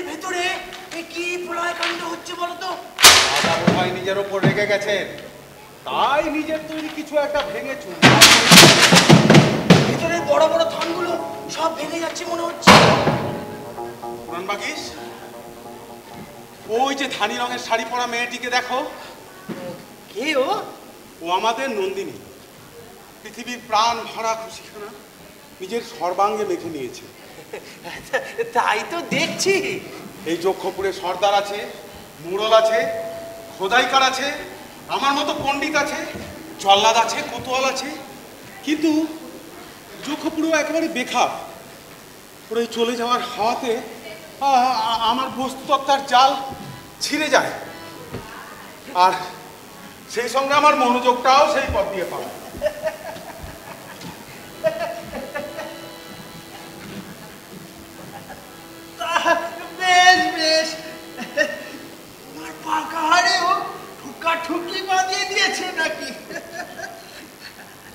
ভেতরে কি প্রলয় কাণ্ড হচ্ছে বলতো? রাজা বোধহয় নিজের ওপর রেগে গেছেন, তাই নিজের তৈরি কিছু একটা ভেঙে চুর। ভেতরে বড় বড় থানগুলো সব ভেঙে যাচ্ছে মনে হচ্ছে। পুরান বাগিস, ওই যে ধানি রঙের শাড়ি পরা মেয়েটিকে দেখো। কে ও? ও আমাদের নন্দিনী। পৃথিবীর প্রাণ ভরা খুশিখানা নিজের সর্বাঙ্গে মেখে নিয়েছে। তাই তো দেখছি। এই যক্ষপুরে সর্দার আছে, মুরল আছে, খোদাইকার আছে, আমার মতো পণ্ডিত আছে, জল্লাদ আছে, কোতোয়াল আছে, কিন্তু যক্ষপুরেও একেবারে বেখার। ওরা চলে যাওয়ার হাওয়াতে আমার বস্তুতত্ত্বার জাল ছিঁড়ে যায়, আর সেই সঙ্গে আমার মনোযোগটাও সেই পথ দিয়ে পাবে। বেশ বেশ, তোমার পাকা হাড়েও ঠুকা ঠুকি বাঁধিয়ে দিয়েছে নাকি?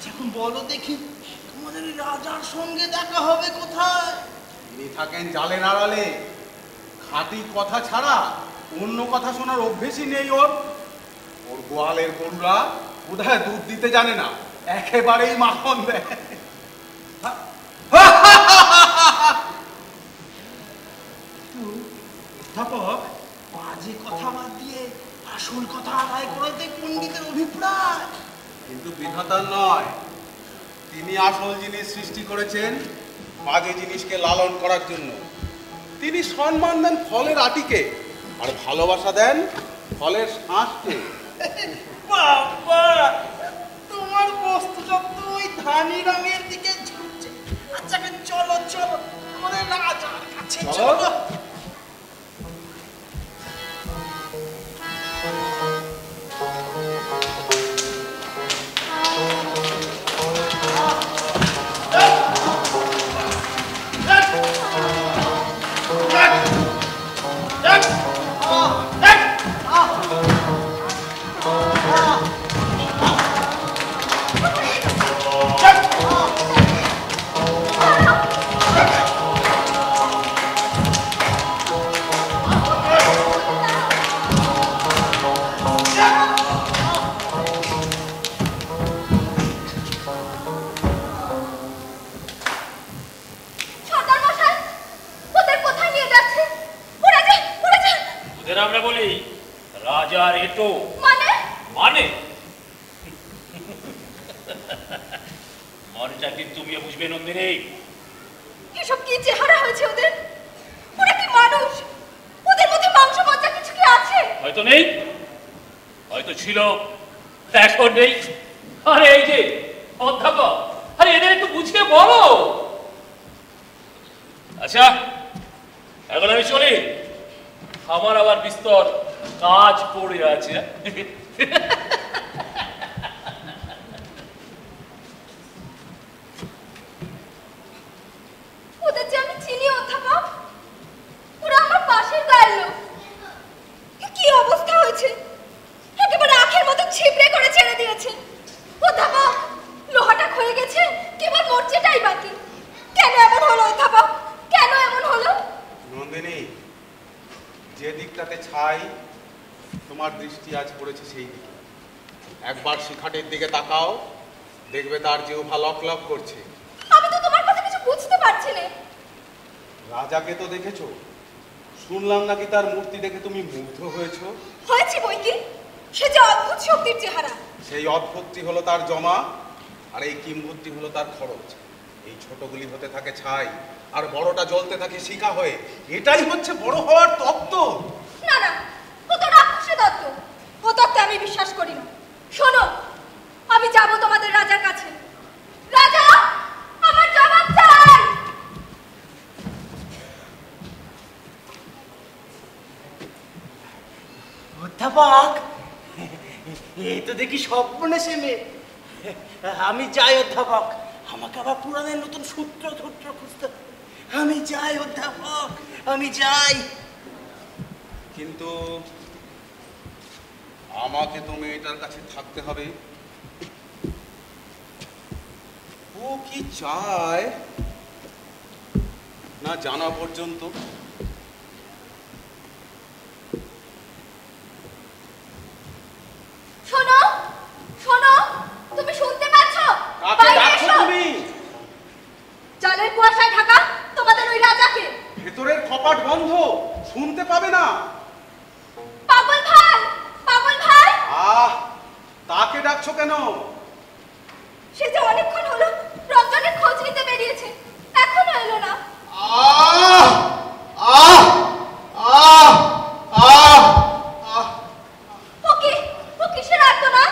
এখন বলো দেখি, তোমাদের রাজার সঙ্গে দেখা হবে কোথায়? তিনি থাকেন জালের আড়ালে। খাঁটি কথা ছাড়া অন্য কথা শোনার অভ্যেসই নেই ওর। ওর গোয়ালের গরুরা বোধহয় দুধ দিতে জানে না, একেবারেই মাখন দেয়। অধ্যাপক, বাজে কথা বাদ দিয়ে আসল কথা আদায় করাতে পণ্ডিতের অভিপ্রায়। কিন্তু বিধাতার নয়, তিনি আসল জিনিস সৃষ্টি করেছেন বাজে জিনিসকে লালন করার জন্য। তিনি সম্মান দেন ফলের আটিকে, আর ভালোবাসা দেন ফলের শ্বাসকে। বাবা, তোমার বস্তুতত্ত্ব ওই ধানি রঙের দিকে ঝুঁকছে। আচ্ছা চলো চলো, আমাদের রাজার কাছে চলো। আমরা বলি রাজার এটো মানে মানে মনটা কি তুমি বুঝবে নন্দিনী? এসব কি চেহারা হয়েছে ওদের? ওরা কি মানুষ? ওদের মধ্যে মাংস মজ্জা কিছু কি আছে? হয়তো নেই, হয়তো ছিল, এখন নেই। আরে এই যে অধ্যাপক, আরে এদের একটু বুঝিয়ে বলো। আচ্ছা এখন আমি চলি, আমার আবার বিস্তর কাজ পড়ে আছে। ওদের যে আমি চিনি অধ্যাপক, ওরা আমার পাশের গায়ের লোক। কি অবস্থা হয়েছে, একেবারে আখের মতো ছিপড়ে করে ছেড়ে দিয়েছে। অধ্যাপক, লোহাটা ক্ষয়ে গেছে, কেবল মরচেটাই বাকি। কেন এমন হলো অধ্যাপক, কেন এমন হলো? নন্দিনী, যে দিকটাতে ছাই তোমার দৃষ্টি আজ পড়েছে সেই দিকে। একবার শিখাটের দিকে তাকাও, দেখবে তার জিহ্বা লক লক করছে। আমি তো তোমার কথা কিছু বুঝতে পারছি না। রাজাকে তো দেখেছো, শুনলাম নাকি তার মূর্তি দেখে তুমি মুগ্ধ হয়েছো। হয়েছে বই কি, সে যে অদ্ভুত শক্তির চেহারা। সেই অদ্ভুতটি হলো তার জমা, আর এই কিম্ভূতটি হলো তার খরচ। এই ছোটগুলি হতে থাকে ছাই, আর বড়টা জ্বলতে থাকে শিখা হয়ে। এটাই হচ্ছে বড় হওয়ার তত্ত্ব। না না, ও তো রাক্ষসী তত্ত্ব। ও তত্ত্বে আমি বিশ্বাস করি না। শোনো, আমি যাব তোমাদের রাজার কাছে। রাজা, আমার জবাব চাই। অধ্যাপক, এই তো দেখি সর্বনেশে মেয়ে। আমি যাই অধ্যাপক, আমাকে আবার পুরাণের নতুন সূত্র খুঁজতে। আমি যাই অধ্যাপক, আমি যাই। কিন্তু আমাকে তো মেয়েটার কাছে থাকতে হবে। ও কি চায় না জানা পর্যন্ত শুনতে পাবে না। পাগল ভাই, পাগল ভাই। তাকে ডাকছো কেন? সে যে অনেকক্ষণ হলো রঞ্জনের খোঁজ নিতে বেরিয়েছে, এখনো এলো না। ওকে, ও কিসের আর্তনাদ?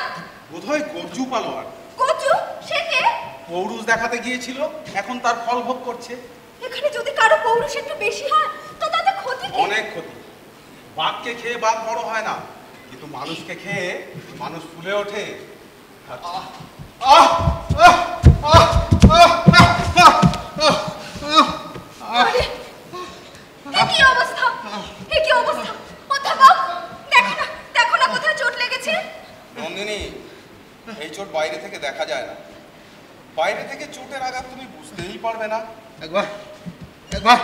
বোধহয় গরজু পালোয়ার। গজু? সে কে? পৌরুষ দেখাতে গিয়েছিল, এখন তার ফল ভোগ করছে। এখানে যদি কারো পৌরুষ একটু বেশি হয় তো তাতে ক্ষতি কি? অনেক ক্ষতি। বাঘকে খেয়ে বাঘ বড় হয় না, কিন্তু মানুষকে খেয়ে মানুষ ফুলে ওঠে। আরে, এ কি অবস্থা? এ কি অবস্থা? অধ্যাপক, দেখো না কোথায় চোট লেগেছে। নন্দিনী, এই চোট বাইরে থেকে দেখা যায় না। বাইরে থেকে চোটের আঘাত তুমি বুঝতেই পারবে না। একবার একবার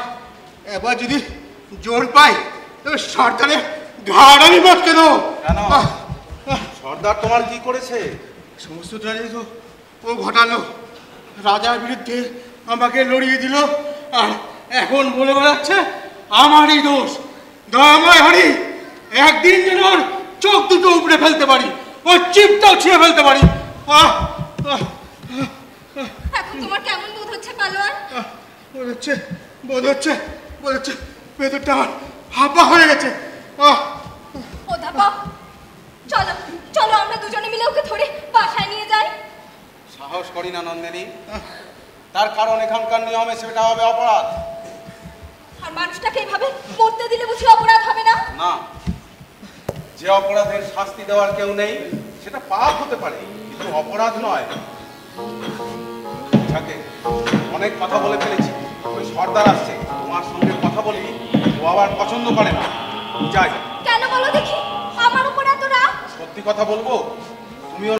একবার যদি জোর পাই তো সর্দারের ঘাড় আমি মটকে দেবো। কেন? সর্দার তোমার কি করেছে? সমস্ত জানি তো ও ঘটালো। রাজার বিরুদ্ধে আমাকে লড়িয়ে দিল, আর এখন বলে বেড়াচ্ছে আমারই দোষ। দয়াময় হরি, একদিন যেন ওর চোখ দুটো উপড়ে ফেলতে পারি, ওর চিপটাও ছিঁড়ে ফেলতে পারি। এখন তোমার কেমন বোধ হচ্ছে পালোয়ান? বোধ হচ্ছে ভেতরটা আমার হাঁপা হয়ে গেছে। অধ্যাপক, চলো চলো আমরা দুজনে মিলে ওকে ধরে বাসায় নিয়ে যাই। সাহস করি না নন্দিনী, তার কারণ এখানকার নিয়মে সেটা হবে অপরাধ। আর মানুষটাকে এইভাবে মরতে দিলে বুঝি অপরাধ হবে না? না, যে অপরাধের শাস্তি দেওয়ার কেউ নেই সেটা পাপ হতে পারে, কিন্তু অপরাধ নয়। যাকে অনেক কথা বলে ফেলেছি, ওই সর্দার আসছে, তোমার সঙ্গে কথা বলি, ও আবার পছন্দ করে না। যাই। কেন বলো দেখি, আমার উপর এত রাগ? সত্যি কথা বলবো,